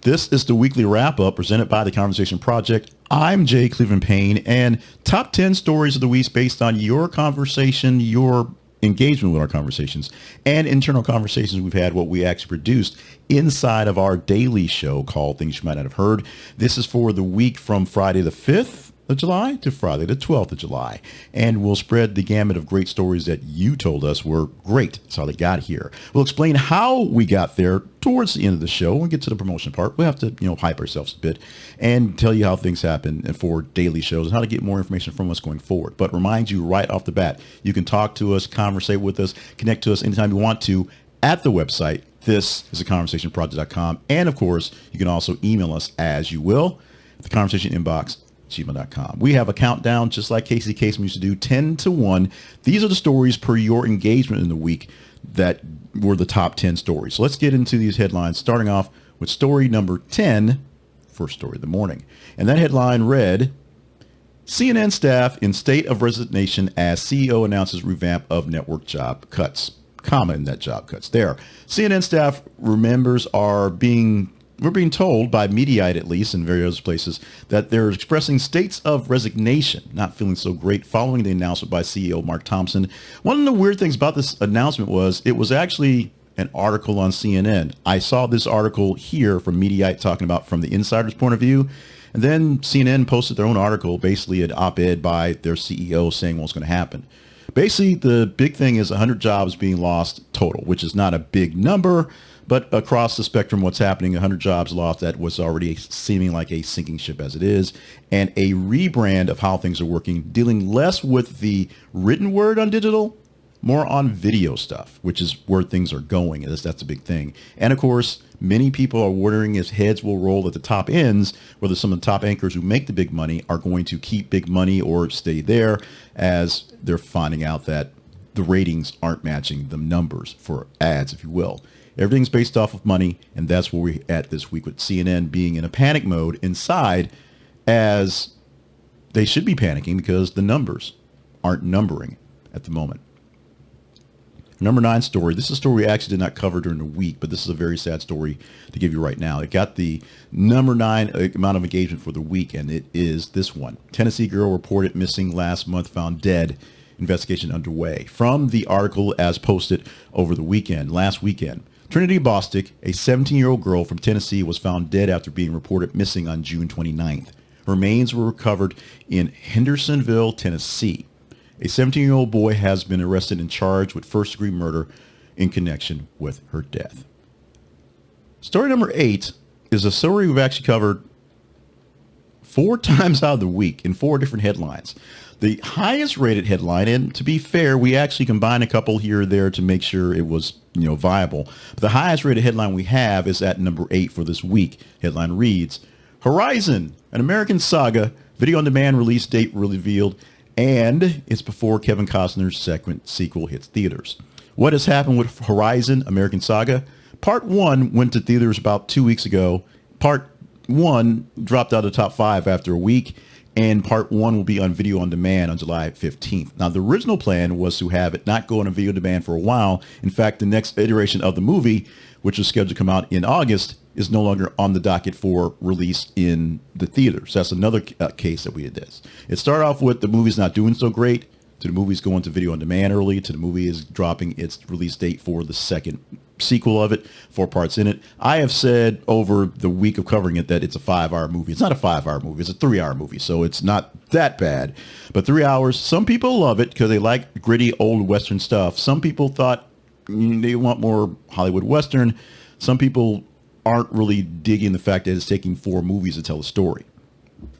This is the weekly wrap up presented by the Conversation Project. I'm Jay Cleveland Payne, and top 10 stories of the week based on your conversation, your engagement with our conversations, and internal conversations we've had, what we actually produced inside of our daily show called Things You Might Not Have Heard. This is for the week from Friday the 5th of July to Friday the 12th of July. And we'll spread the gamut of great stories that you told us were great. That's how they got here. We'll explain how we got there towards the end of the show. We'll get to the promotion part. We have to, hype ourselves a bit and tell you how things happen for daily shows and how to get more information from us going forward. But remind you right off the bat, you can talk to us, conversate with us, connect to us anytime you want to at the website. This is theconversationproject.com. And of course, you can also email us as you will, the conversation inbox gmail.com. We have a countdown just like Casey Kasem used to do, 10 to 1. These are the stories per your engagement in the week that were the top 10 stories. So let's get into these headlines, starting off with story number 10, first story of the morning. And that headline read, CNN staff in state of resignation as CEO announces revamp of network job cuts. Comma in that job cuts there. CNN staff members we're being told by Mediaite, at least in various places, that they're expressing states of resignation, not feeling so great following the announcement by CEO Mark Thompson. One of the weird things about this announcement was it was actually an article on CNN. I saw this article here from Mediaite talking about from the insider's point of view. And then CNN posted their own article, basically an op-ed by their CEO saying what's going to happen. Basically, the big thing is 100 jobs being lost total, which is not a big number. But across the spectrum, what's happening, 100 jobs lost, that was already seeming like a sinking ship as it is, and a rebrand of how things are working, dealing less with the written word on digital, more on video stuff, which is where things are going. That's a big thing. And of course, many people are wondering if heads will roll at the top ends, whether some of the top anchors who make the big money are going to keep big money or stay there, as they're finding out that the ratings aren't matching the numbers for ads, if you will. Everything's based off of money, and that's where we're at this week with CNN being in a panic mode inside, as they should be panicking because the numbers aren't numbering at the moment. Number 9 story. This is a story we actually did not cover during the week, but this is a very sad story to give you right now. It got the number 9 amount of engagement for the week, and it is this one. Tennessee girl reported missing last month, found dead. Investigation underway. From the article as posted over the weekend, last weekend. Trinity Bostic, a 17-year-old girl from Tennessee, was found dead after being reported missing on June 29th. Her remains were recovered in Hendersonville, Tennessee. A 17-year-old boy has been arrested and charged with first-degree murder in connection with her death. Story number 8 is a story we've actually covered 4 times out of the week in 4 different headlines. The highest rated headline, and to be fair, we actually combined a couple here or there to make sure it was, viable. But the highest rated headline we have is at number 8 for this week. Headline reads, Horizon, an American saga, video on demand release date revealed, and it's before Kevin Costner's second sequel hits theaters. What has happened with Horizon, American Saga? Part 1 went to theaters about 2 weeks ago. Part 1 dropped out of the top 5 after a week. And part 1 will be on video on demand on July 15th. Now, the original plan was to have it not go on a video demand for a while. In fact, the next iteration of the movie, which was scheduled to come out in August, is no longer on the docket for release in the theaters. That's another case that we did this. It started off with the movie's not doing so great, to the movie's going to video on demand early, to the movie is dropping its release date for the second sequel of it, 4 parts in it. I have said over the week of covering it that it's a 5-hour movie. It's not a 5-hour movie. It's a 3-hour movie. So it's not that bad, but 3 hours. Some people love it because they like gritty old Western stuff. Some people thought they want more Hollywood Western. Some people aren't really digging the fact that it's taking 4 movies to tell a story.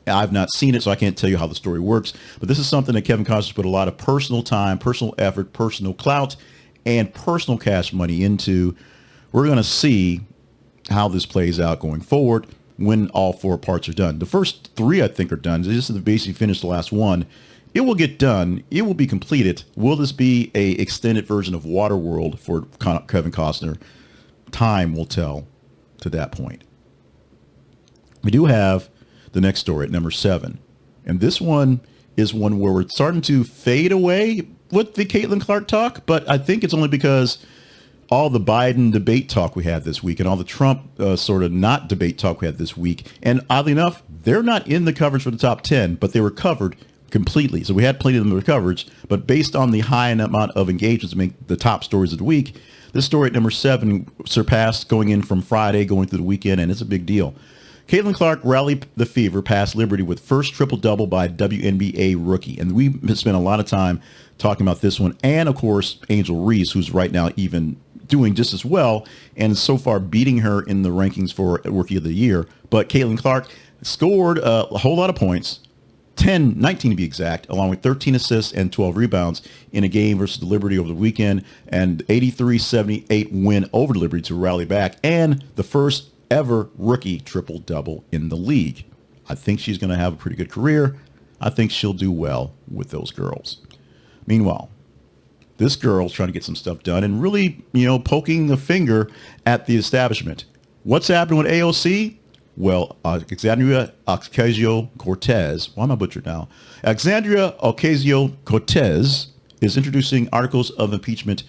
I've not seen it, so I can't tell you how the story works, but this is something that Kevin Costner put a lot of personal time, personal effort, personal clout, and personal cash money into. We're going to see how this plays out going forward when all 4 parts are done. The first 3, I think, are done. This is basically finished the last one. It will get done. It will be completed. Will this be a extended version of Waterworld for Kevin Costner? Time will tell to that point. We do have the next story at number 7. And this one is one where we're starting to fade away with the Caitlin Clark talk, but I think it's only because all the Biden debate talk we had this week and all the Trump sort of not debate talk we had this week. And oddly enough, they're not in the coverage for the top 10, but they were covered completely. So we had plenty of them in the coverage, but based on the high amount of engagements to make the top stories of the week, this story at number 7 surpassed going in from Friday, going through the weekend, and it's a big deal. Caitlin Clark rallied the fever past Liberty with first triple-double by WNBA rookie. And we spent a lot of time talking about this one. And, of course, Angel Reese, who's right now even doing just as well and so far beating her in the rankings for Rookie of the Year. But Caitlin Clark scored a whole lot of points, 19 to be exact, along with 13 assists and 12 rebounds in a game versus the Liberty over the weekend, and 83-78 win over the Liberty to rally back, and the first ever rookie triple-double in the league. I think she's going to have a pretty good career. I think she'll do well with those girls. Meanwhile, this girl's trying to get some stuff done and really, poking the finger at the establishment. What's happening with AOC? Well, Alexandria Ocasio-Cortez, why am I butchered now? Alexandria Ocasio-Cortez is introducing articles of impeachment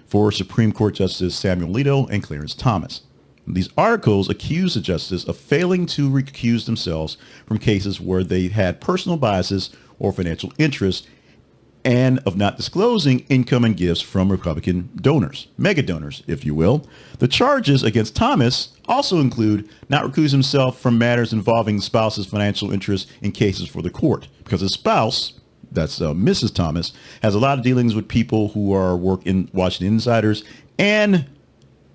for Supreme Court Justice Samuel Alito and Clarence Thomas. These articles accuse the justice of failing to recuse themselves from cases where they had personal biases or financial interests, and of not disclosing income and gifts from Republican donors, mega donors, if you will. The charges against Thomas also include not recusing himself from matters involving the spouse's financial interests in cases for the court, because his spouse, that's Mrs. Thomas, has a lot of dealings with people who are working Washington insiders and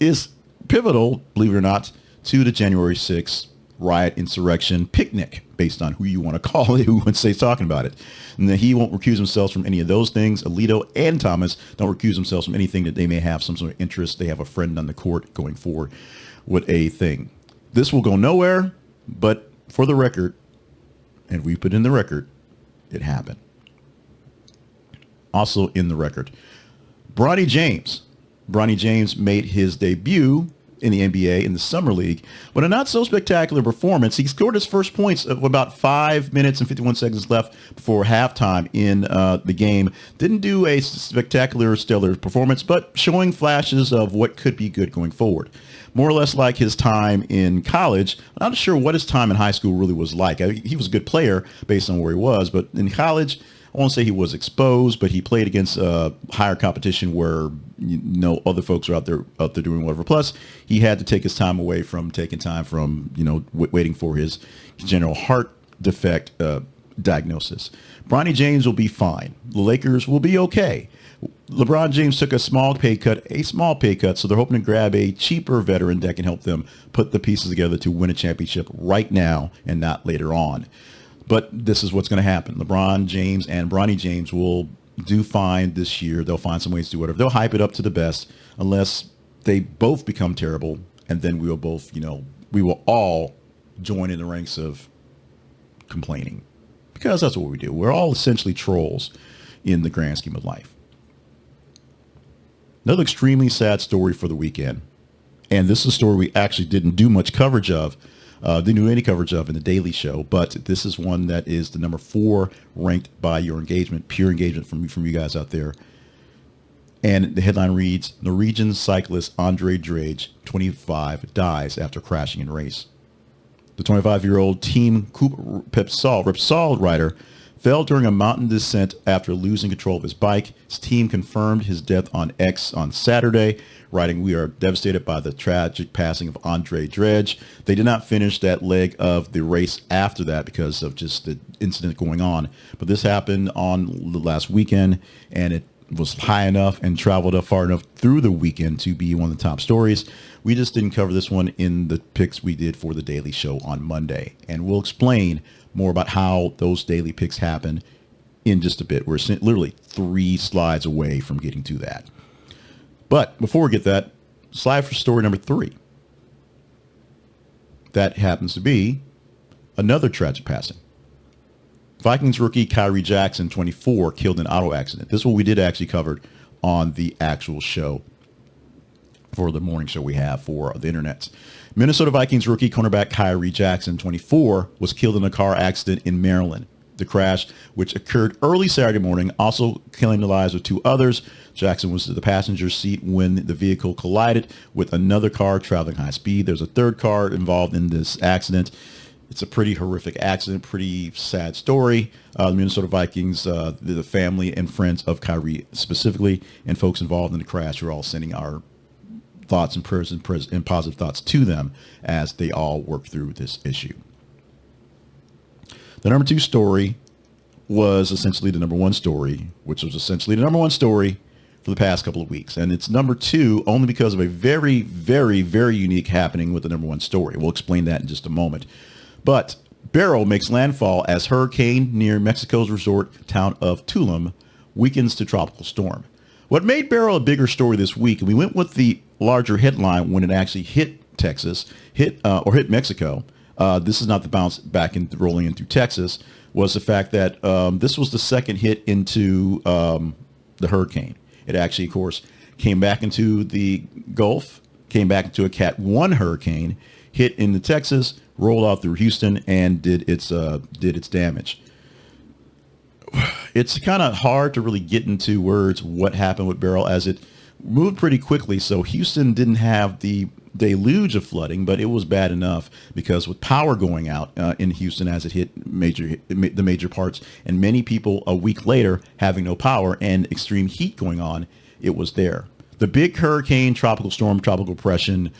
is pivotal, believe it or not, to the January 6th riot, insurrection, picnic, based on who you want to call it, who would say talking about it. And that he won't recuse himself from any of those things. Alito and Thomas don't recuse themselves from anything that they may have some sort of interest. They have a friend on the court going forward with a thing. This will go nowhere, but for the record, and we put in the record, it happened. Also in the record, Bronny James made his debut in the NBA in the Summer League with a not so spectacular performance. He scored his first points of about 5 minutes and 51 seconds left before halftime in the game. Didn't do a spectacular, stellar performance, but showing flashes of what could be good going forward. More or less like his time in college. I'm not sure what his time in high school really was like. He was a good player based on where he was, but in college, I won't say he was exposed, but he played against higher competition where other folks are out there doing whatever. Plus, he had to take his time away from waiting for his general heart defect diagnosis. Bronny James will be fine. The Lakers will be okay. LeBron James took a small pay cut, so they're hoping to grab a cheaper veteran that can help them put the pieces together to win a championship right now and not later on. But this is what's going to happen. LeBron James and Bronny James will do fine this year. They'll find some ways to do whatever. They'll hype it up to the best unless they both become terrible. And then we will all join in the ranks of complaining, because that's what we do. We're all essentially trolls in the grand scheme of life. Another extremely sad story for the weekend. And this is a story we actually didn't do much coverage of. Didn't do any coverage of in the Daily Show, but this is one that is the number 4 ranked by your engagement, pure engagement from you guys out there. And the headline reads, Norwegian cyclist Andre Drage, 25, dies after crashing in race. The 25-year-old Team Repsol rider fell during a mountain descent after losing control of his bike. His team confirmed his death on X on Saturday, writing, "We are devastated by the tragic passing of Andre Drage." They did not finish that leg of the race after that because of just the incident going on. But this happened on the last weekend, and it was high enough and traveled up far enough through the weekend to be one of the top stories. We just didn't cover this one in the picks we did for the Daily Show on Monday. And we'll explain more about how those daily picks happen in just a bit. We're literally 3 slides away from getting to that. But before we get that, slide for story number 3. That happens to be another tragic passing. Vikings rookie Khyree Jackson, 24, killed in an auto accident. This is what we did actually cover on the actual show for the morning show we have for the internet. Minnesota Vikings rookie cornerback Khyree Jackson, 24, was killed in a car accident in Maryland. the crash, which occurred early Saturday morning, also killing the lives of 2 others. Jackson was in the passenger seat when the vehicle collided with another car traveling high speed. There's a 3rd car involved in this accident. It's a pretty horrific accident, pretty sad story. The Minnesota Vikings, the family and friends of Khyree specifically, and folks involved in the crash are all sending our thoughts and prayers and positive thoughts to them as they all work through this issue. The number 2 story was essentially the number 1 story, which was essentially the number 1 story for the past couple of weeks. And it's number 2 only because of a very, very, very unique happening with the number 1 story. We'll explain that in just a moment. But Beryl makes landfall as hurricane near Mexico's resort town of Tulum weakens to tropical storm. What made Beryl a bigger story this week, and we went with the larger headline when it actually hit Texas, hit Mexico. This is not the bounce back and rolling into Texas, was the fact that this was the second hit into the hurricane. It actually, of course, came back into the Gulf, came back into a Cat 1 hurricane, hit into Texas, rolled out through Houston, and did its damage. It's kind of hard to really get into words what happened with Beryl as it moved pretty quickly. So Houston didn't have the deluge of flooding, but it was bad enough because with power going out in Houston as it hit the major parts, and many people a week later having no power and extreme heat going on, it was there. The big hurricane, tropical storm, tropical depression,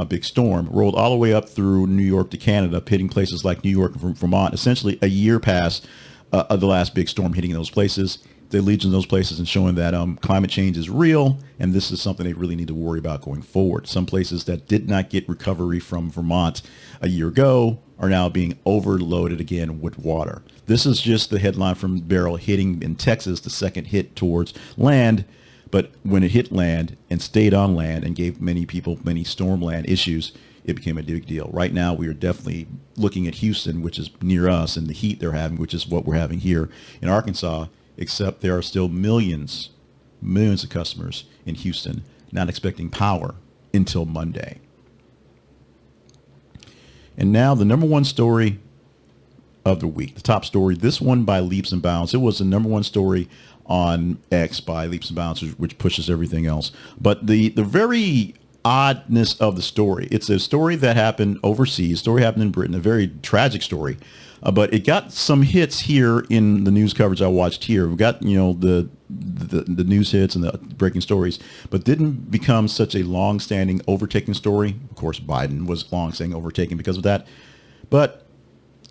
big storm rolled all the way up through New York to Canada, hitting places like New York and Vermont, essentially a year past the last big storm hitting those places. The legion of those places and showing that climate change is real, and this is something they really need to worry about going forward. Some places that did not get recovery from Vermont a year ago are now being overloaded again with water. This is just the headline from Beryl hitting in Texas, the second hit towards land. But when it hit land and stayed on land and gave many people many stormland issues, it became a big deal. Right now, we are definitely looking at Houston, which is near us, and the heat they're having, which is what we're having here in Arkansas, except there are still millions of customers in Houston not expecting power until Monday. And now the number 1 story of the week, the top story, this one by leaps and bounds. It was the number 1 story on X by leaps and bounds, which pushes everything else. But the very oddness of the story, it's a story that happened overseas, story happened in Britain, a very tragic story. But it got some hits here in the news coverage I watched here. We've got, the news hits and the breaking stories, but didn't become such a long-standing overtaking story. Of course, Biden was long-standing overtaking because of that. But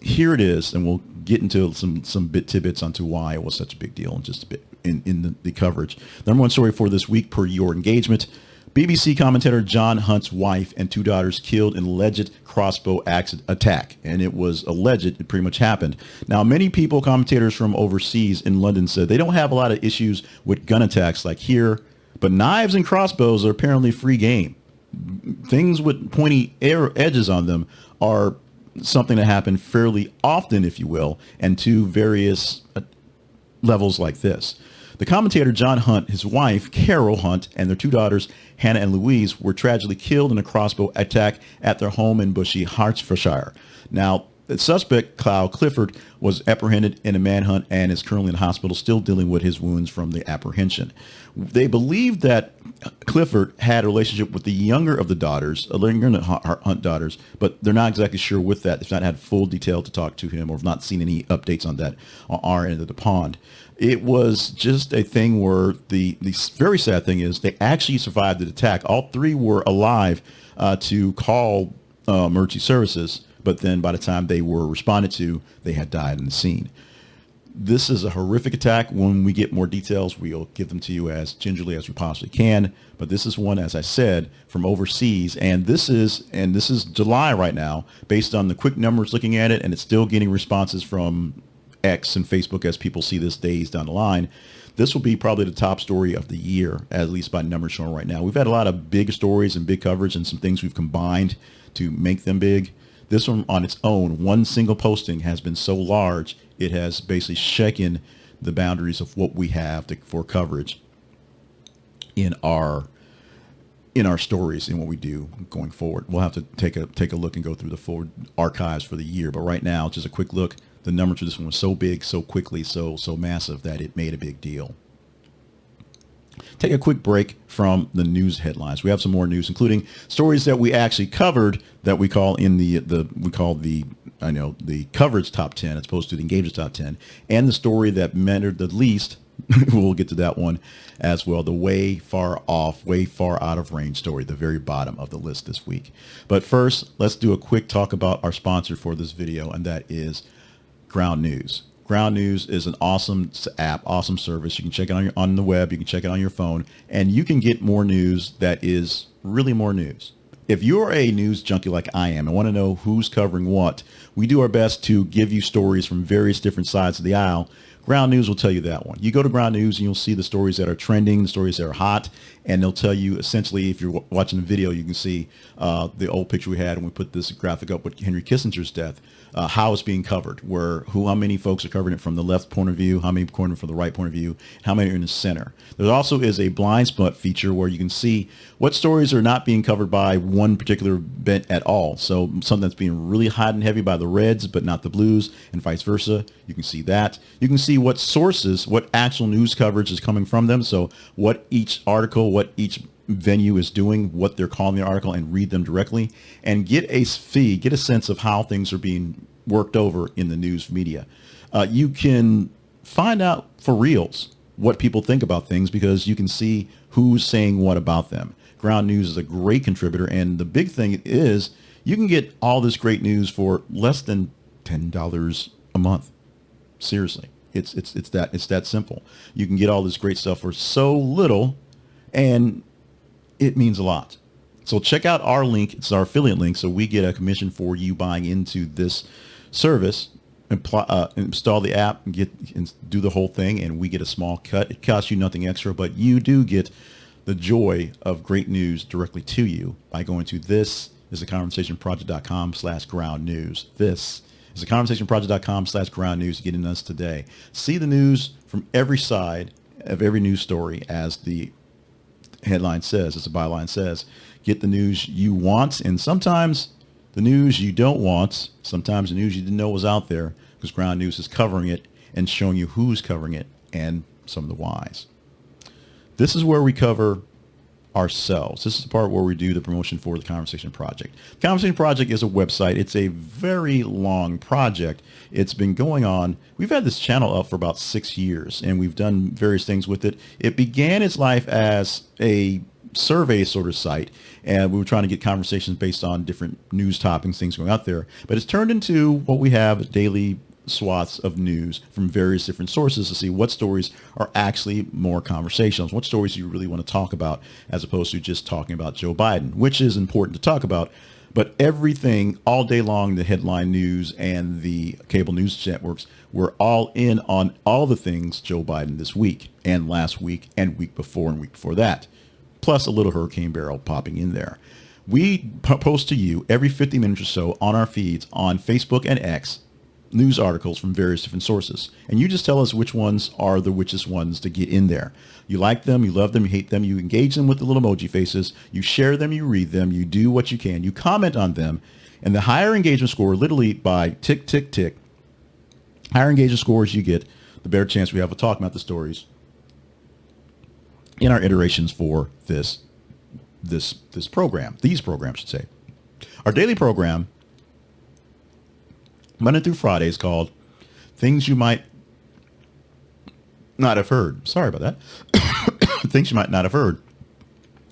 here it is, and we'll get into some tidbits onto why it was such a big deal in just a bit in the coverage. The number 1 story for this week per your engagement. BBC commentator John Hunt's wife and 2 daughters killed in alleged crossbow attack. And it was alleged, it pretty much happened. Now, many people, commentators from overseas in London, said they don't have a lot of issues with gun attacks like here, but knives and crossbows are apparently free game. Things with pointy edges on them are something that happen fairly often, if you will, and to various levels like this. The commentator John Hunt, his wife Carol Hunt, and their 2 daughters Hannah and Louise were tragically killed in a crossbow attack at their home in Bushey, Hertfordshire. Now, the suspect, Clow Clifford, was apprehended in a manhunt and is currently in hospital, still dealing with his wounds from the apprehension. They believe that Clifford had a relationship with the younger of the daughters, Hunt daughters, but they're not exactly sure with that. They've not had full detail to talk to him or have not seen any updates on that on our end of the pond. It was just a thing where the very sad thing is they actually survived the attack. All 3 were alive to call emergency services, but then by the time they were responded to, they had died in the scene. This is a horrific attack. When we get more details, we'll give them to you as gingerly as we possibly can. But this is one, as I said, from overseas, and this is July right now, based on the quick numbers looking at it, and it's still getting responses from X and Facebook as people see this days down the line. This will be probably the top story of the year, at least by numbers shown right now. We've had a lot of big stories and big coverage and some things we've combined to make them big. This one on its own, one single posting has been so large, it has basically shaken the boundaries of what we have for coverage in our stories and what we do going forward. We'll have to take a look and go through the forward archives for the year. But right now, just a quick look. the numbers for this one was so big, so quickly, so massive that it made a big deal. Take a quick break from the news headlines. We have some more news, including stories that we actually covered that we call in the coverage top 10 as opposed to the engagement top 10, and the story that mattered the least. We'll get to that one as well. The way far off, way far out of range story, the very bottom of the list this week. But first, let's do a quick talk about our sponsor for this video, and that is Ground News. Ground News is an awesome app, awesome service. You can check it on the web. You can check it on your phone, and you can get more news that is really more news. If you're a news junkie like I am and want to know who's covering what, we do our best to give you stories from various different sides of the aisle. Ground News will tell you that one. You go to Ground News and you'll see the stories that are trending, the stories that are hot, and they'll tell you essentially, if you're watching the video, you can see the old picture we had when we put this graphic up with Henry Kissinger's death, how it's being covered, how many folks are covering it from the left point of view, how many covering it from the right point of view, how many are in the center. There also is a blind spot feature where you can see what stories are not being covered by one particular bent at all. So something that's being really hot and heavy by the Reds, but not the Blues, and vice versa. You can see that. You can see what sources, what actual news coverage is coming from them. So what each article, what each venue is doing, what they're calling the article, and read them directly, and get a sense of how things are being worked over in the news media. You can find out for reals what people think about things because you can see who's saying what about them. Ground News is a great contributor, and the big thing is you can get all this great news for less than $10 a month. Seriously, it's that simple. You can get all this great stuff for so little, and it means a lot. So check out our link. It's our affiliate link, so we get a commission for you buying into this service. Install the app and do the whole thing, and we get a small cut. It costs you nothing extra, but you do get the joy of great news directly to you by going to thisisaconversationproject.com/ground news. This is theconversationproject.com/ground news, getting us today. See the news from every side of every news story, as the headline says, as the byline says. Get the news you want, and sometimes the news you don't want, sometimes the news you didn't know was out there, because Ground News is covering it and showing you who's covering it and some of the whys. This is where we cover ourselves. This is the part where we do the promotion for the Conversation Project. The Conversation Project is a website. It's a very long project. It's been going on. We've had this channel up for about 6 years, and we've done various things with it. It began its life as a survey sort of site, and we were trying to get conversations based on different news topics, things going out there. But it's turned into what we have, daily swaths of news from various different sources to see what stories are actually more conversational, what stories you really want to talk about, as opposed to just talking about Joe Biden, which is important to talk about. But everything all day long, the headline news and the cable news networks, we're all in on all the things Joe Biden this week and last week and week before and week before that, plus a little Hurricane Beryl popping in there. We post to you every 50 minutes or so on our feeds on Facebook and X news articles from various different sources, and you just tell us which ones are the richest ones to get in there. You like them, you love them, you hate them, you engage them with the little emoji faces, you share them, you read them, you do what you can, you comment on them, and the higher engagement score, literally by tick, tick, tick, higher engagement scores you get, the better chance we have of talking about the stories in our iterations for this program, these programs, I should say. Our daily program, Monday through Friday, is called Things You Might Not Have Heard. Sorry about that. Things You Might Not Have Heard.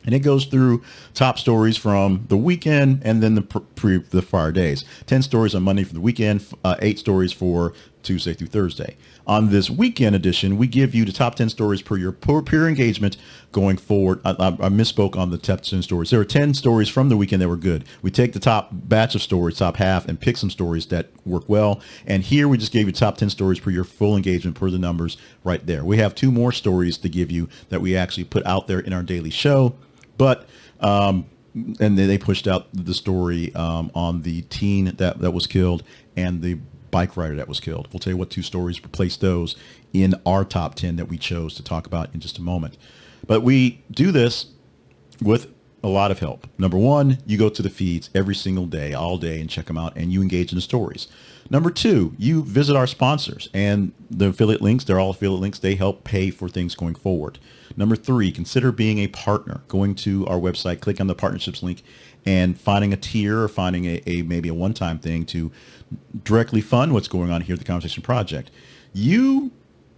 And it goes through top stories from the weekend and then the prior days. 10 stories on Monday for the weekend, 8 stories for Tuesday through Thursday. On this weekend edition, we give you the top 10 stories per your peer engagement going forward. I misspoke on the top 10 stories. There were 10 stories from the weekend that were good. We take the top batch of stories, top half, and pick some stories that work well. And here we just gave you top 10 stories per your full engagement per the numbers right there. We have 2 more stories to give you that we actually put out there in our daily show. But and they pushed out the story on the teen that was killed and the bike rider that was killed. We'll tell you what 2 stories replaced those in our top 10 that we chose to talk about in just a moment. But we do this with a lot of help. Number one, you go to the feeds every single day, all day, and check them out, and you engage in the stories. Number two, you visit our sponsors and the affiliate links. They're all affiliate links. They help pay for things going forward. Number three, consider being a partner. Going to our website, click on the partnerships link, and finding a tier or finding a maybe a one-time thing to directly fund what's going on here at the Conversation Project. You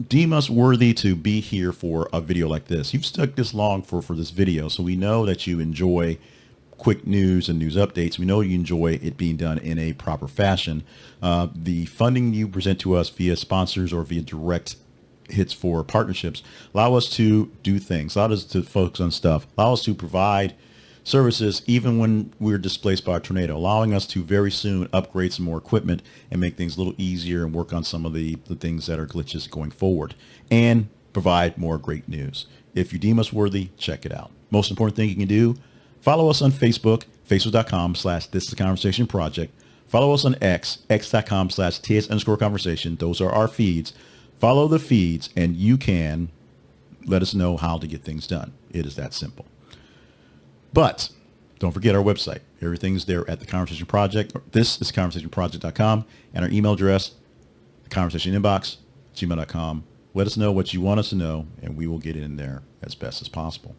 deem us worthy to be here for a video like this. You've stuck this long for this video, so we know that you enjoy quick news and news updates. We know you enjoy it being done in a proper fashion. The funding you present to us via sponsors or via direct hits for partnerships allow us to do things, allow us to focus on stuff, allow us to provide services even when we're displaced by a tornado, allowing us to very soon upgrade some more equipment and make things a little easier and work on some of the things that are glitches going forward and provide more great news. If you deem us worthy, check it out. Most important thing you can do, follow us on Facebook, facebook.com/thisistheconversationproject. Follow us on x.com/ts_conversation. Those are our feeds. Follow the feeds and you can let us know how to get things done. It is that simple. But don't forget our website. Everything's there at the Conversation Project. This is conversationproject.com, and our email address, conversationinbox@gmail.com. Let us know what you want us to know, and we will get it in there as best as possible.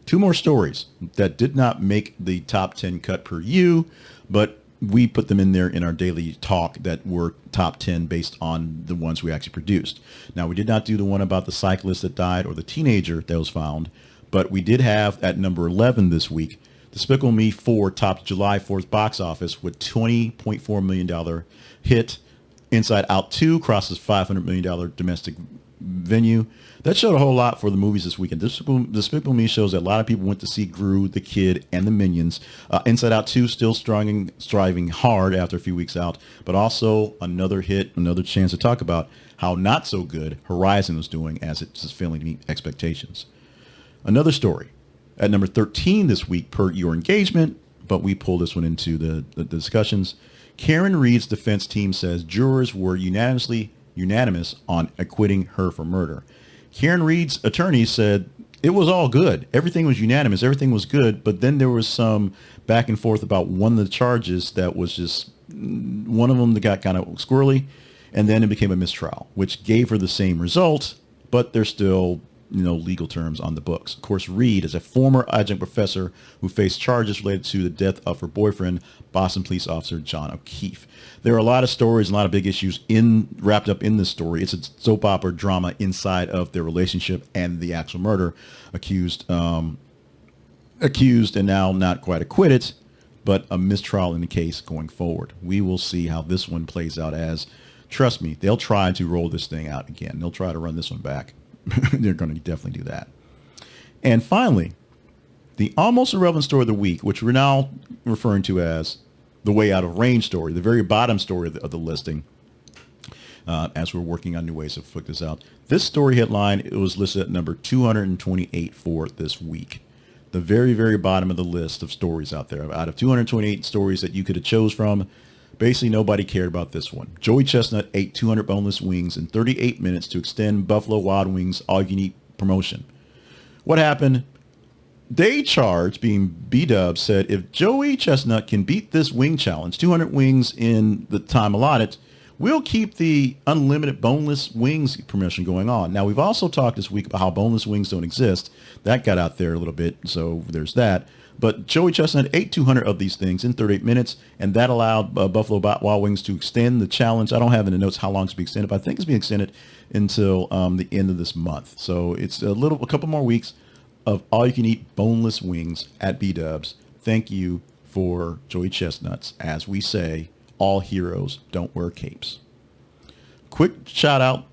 Two more stories that did not make the top 10 cut per you, but we put them in there in our daily talk that were top 10 based on the ones we actually produced. Now, we did not do the one about the cyclist that died or the teenager that was found, but we did have at number 11 this week, Despicable Me 4 topped July 4th box office with $20.4 million hit. Inside Out 2 crosses $500 million domestic venue. That showed a whole lot for the movies this weekend. Despicable Me shows that a lot of people went to see Gru, the Kid, and the Minions. Inside Out 2 still striving hard after a few weeks out, but also another hit, another chance to talk about how not so good Horizon was doing as it's failing to meet expectations. Another story at number 13 this week per your engagement, but we pulled this one into the discussions. Karen Reed's defense team says jurors were unanimous on acquitting her for murder. Karen Reed's attorney said it was all good. Everything was unanimous. Everything was good. But then there was some back and forth about one of the charges that was just one of them that got kind of squirrely. And then it became a mistrial, which gave her the same result. But there's still legal terms on the books. Of course, Reed is a former adjunct professor who faced charges related to the death of her boyfriend, Boston police officer John O'Keefe. There are a lot of stories, a lot of big issues wrapped up in this story. It's a soap opera drama inside of their relationship and the actual murder. Accused and now not quite acquitted, but a mistrial in the case going forward. We will see how this one plays out as, trust me, they'll try to roll this thing out again. They'll try to run this one back. They're going to definitely do that. And finally, the almost irrelevant story of the week, which we're now referring to as the way out of range story, the very bottom story of the listing, as we're working on new ways to flick this out. This story headline, it was listed at number 228 for this week. The very, very bottom of the list of stories out there. Out of 228 stories that you could have chose from, basically nobody cared about this one. Joey Chestnut ate 200 boneless wings in 38 minutes to extend Buffalo Wild Wings all-you-can-eat promotion. What happened? Day Charge, being B-Dub, said if Joey Chestnut can beat this wing challenge, 200 wings in the time allotted, we'll keep the unlimited boneless wings promotion going on. Now, we've also talked this week about how boneless wings don't exist. That got out there a little bit, so there's that. But Joey Chestnut ate 200 of these things in 38 minutes, and that allowed Buffalo Wild Wings to extend the challenge. I don't have in the notes how long it's being extended, but I think it's being extended until the end of this month. So it's a couple more weeks of all-you-can-eat boneless wings at B-Dubs. Thank you for Joey Chestnuts. As we say, all heroes don't wear capes. Quick shout out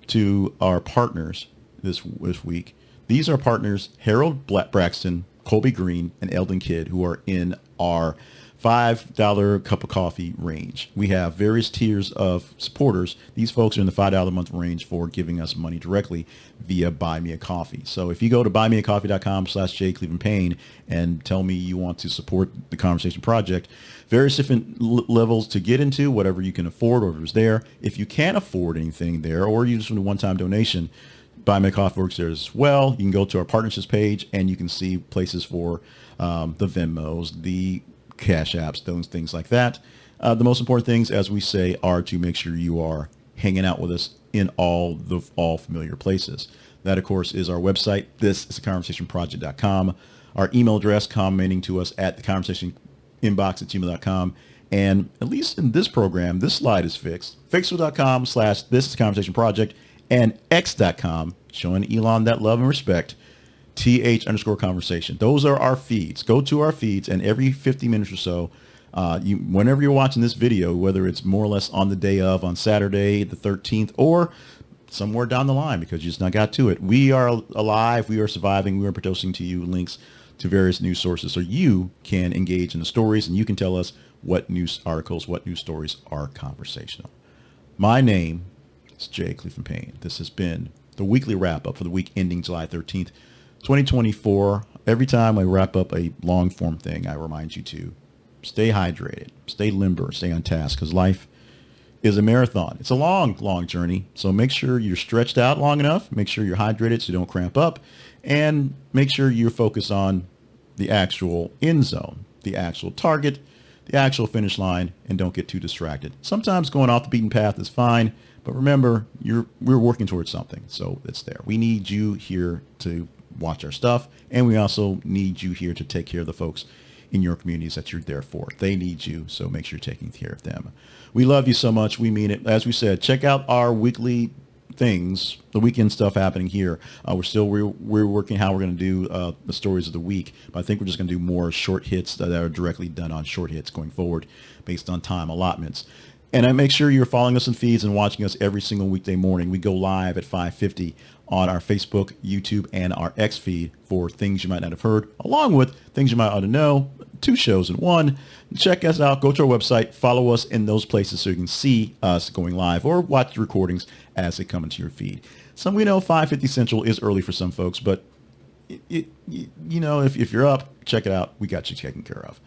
to our partners this week. These are partners Harold Braxton, Colby Green, and Eldon Kidd, who are in our $5 cup of coffee range. We have various tiers of supporters. These folks are in the $5 a month range for giving us money directly via Buy Me a Coffee. So if you go to buymeacoffee.com/jclevelandpayne and tell me you want to support the Conversation Project, various different levels to get into, whatever you can afford or whatever's there. If you can't afford anything there, or you just want a one-time donation, Buy Me a Coffee works there as well. You can go to our partnerships page and you can see places for the Venmos, the Cash Apps, those things like that. The most important things, as we say, are to make sure you are hanging out with us in all familiar places. That, of course, is our website. This is theconversationproject.com. Our email address, commenting to us at theconversationinbox@gmail.com. And at least in this program, this slide is fixed. Fixable.com/thisisconversationproject and x.com, showing Elon that love and respect, th_conversation. Those are our feeds. Go to our feeds, and every 50 minutes or so, whenever you're watching this video, whether it's more or less on the day of, on Saturday, the 13th, or somewhere down the line because you just not got to it, we are alive, we are surviving, we are producing to you links to various news sources so you can engage in the stories and you can tell us what news articles, what news stories are conversational. My name is Jay Cleveland Payne. This has been the weekly wrap up for the week ending July 13th, 2024. Every time I wrap up a long form thing, I remind you to stay hydrated, stay limber, stay on task, because life is a marathon. It's a long, long journey. So make sure you're stretched out long enough. Make sure you're hydrated so you don't cramp up. And make sure you're focused on the actual end zone, the actual target, the actual finish line, and don't get too distracted. Sometimes going off the beaten path is fine, but remember, we're working towards something. So it's there. We need you here to watch our stuff, and we also need you here to take care of the folks in your communities that you're there for. They need you, so make sure you're taking care of them. We love you so much. We mean it. As we said, check out our weekly things, the weekend stuff happening here. We're working how we're going to do the stories of the week, but I think we're just going to do more short hits that are directly done on short hits going forward based on time allotments. And I make sure you're following us in feeds and watching us every single weekday morning. We go live at 5:50 on our Facebook, YouTube, and our X feed for things you might not have heard, along with things you might ought to know. 2 shows in one. Check us out. Go to our website. Follow us in those places so you can see us going live or watch the recordings as they come into your feed. Some we know 5:50 Central is early for some folks, but you know, if you're up, check it out. We got you taken care of.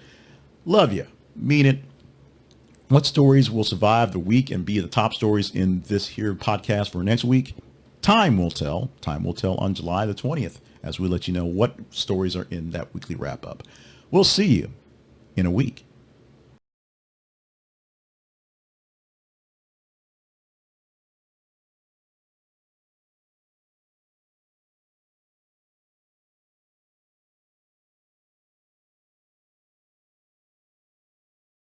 Love you. Mean it. What stories will survive the week and be the top stories in this here podcast for next week? Time will tell. Time will tell on July the 20th as we let you know what stories are in that weekly wrap up. We'll see you in a week.